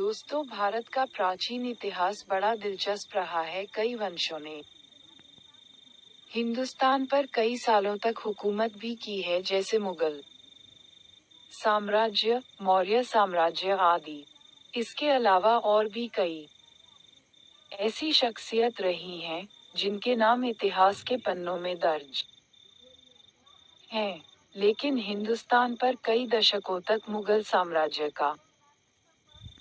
दोस्तों, भारत का प्राचीन इतिहास बड़ा दिलचस्प रहा है। कई वंशों ने हिंदुस्तान पर कई सालों तक हुकूमत भी की है, जैसे मुगल साम्राज्य, मौर्य साम्राज्य आदि। इसके अलावा और भी कई ऐसी शख्सियत रही हैं, जिनके नाम इतिहास के पन्नों में दर्ज हैं। लेकिन हिंदुस्तान पर कई दशकों तक मुगल साम्राज्य का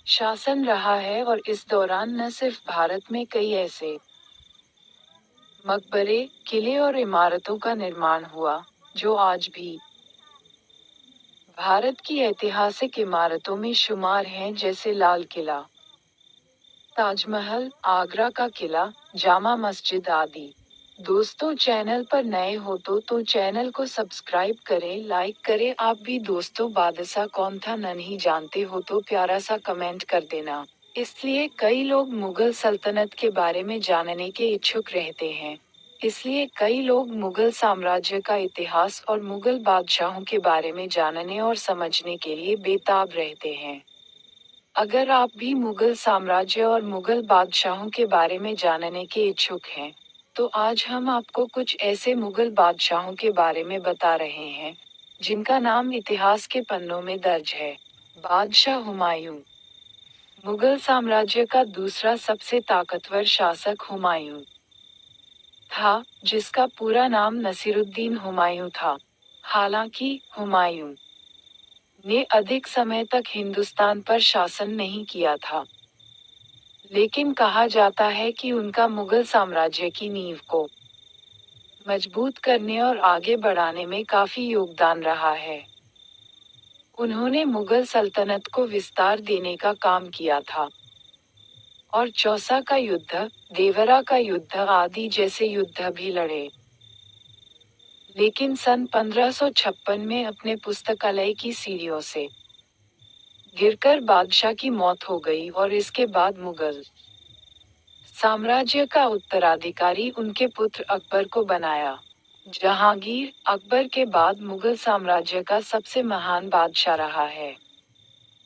शासन रहा है और इस दौरान न सिर्फ भारत में कई ऐसे मकबरे, किले और इमारतों का निर्माण हुआ, जो आज भी भारत की ऐतिहासिक इमारतों में शुमार हैं, जैसे लाल किला, ताजमहल, आगरा का किला, जामा मस्जिद आदि। दोस्तों, चैनल पर नए हो तो चैनल को सब्सक्राइब करें, लाइक करें। आप भी दोस्तों बादशाह कौन था नहीं जानते हो तो प्यारा सा कमेंट कर देना। इसलिए कई लोग मुगल सल्तनत के बारे में जानने के इच्छुक रहते हैं। इसलिए कई लोग मुगल साम्राज्य का इतिहास और मुगल बादशाहों के बारे में जानने और समझने के लिए बेताब रहते हैं। अगर आप भी मुगल साम्राज्य और मुगल बादशाहों के बारे में जानने के इच्छुक हैं, तो आज हम आपको कुछ ऐसे मुगल बादशाहों के बारे में बता रहे हैं, जिनका नाम इतिहास के पन्नों में दर्ज है। बादशाह हुमायूं। मुगल साम्राज्य का दूसरा सबसे ताकतवर शासक हुमायूं था, जिसका पूरा नाम नसीरुद्दीन हुमायूं था। हालांकि हुमायूं ने अधिक समय तक हिंदुस्तान पर शासन नहीं किया था, लेकिन कहा जाता है कि उनका मुगल साम्राज्य की नींव को मजबूत करने और आगे बढ़ाने में काफी योगदान रहा है। उन्होंने मुगल सल्तनत को विस्तार देने का काम किया था और चौसा का युद्ध, देवरा का युद्ध आदि जैसे युद्ध भी लड़े। लेकिन सन 1556 में अपने पुस्तकालय की सीढ़ियों से गिरकर बादशाह की मौत हो गई और इसके बाद मुगल साम्राज्य का उत्तराधिकारी उनके पुत्र अकबर को बनाया। जहांगीर, अकबर के बाद मुगल साम्राज्य का सबसे महान बादशाह रहा है।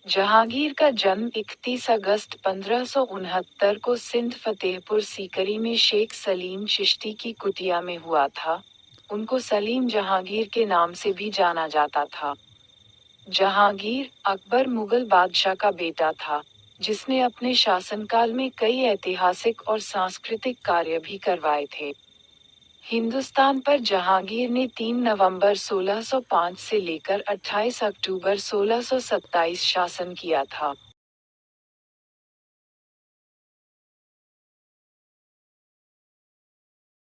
जहांगीर का जन्म 31 अगस्त 1569 को सिंध फतेहपुर सीकरी में शेख सलीम चिश्ती की कुटिया में हुआ था। उनको सलीम जहांगीर के नाम से भी जाना जाता था। जहांगीर, अकबर मुगल बादशाह का बेटा था, जिसने अपने शासनकाल में कई ऐतिहासिक और सांस्कृतिक कार्य भी करवाए थे। हिंदुस्तान पर जहांगीर ने 3 नवंबर 1605 से लेकर 28 अक्टूबर 1627 शासन किया था।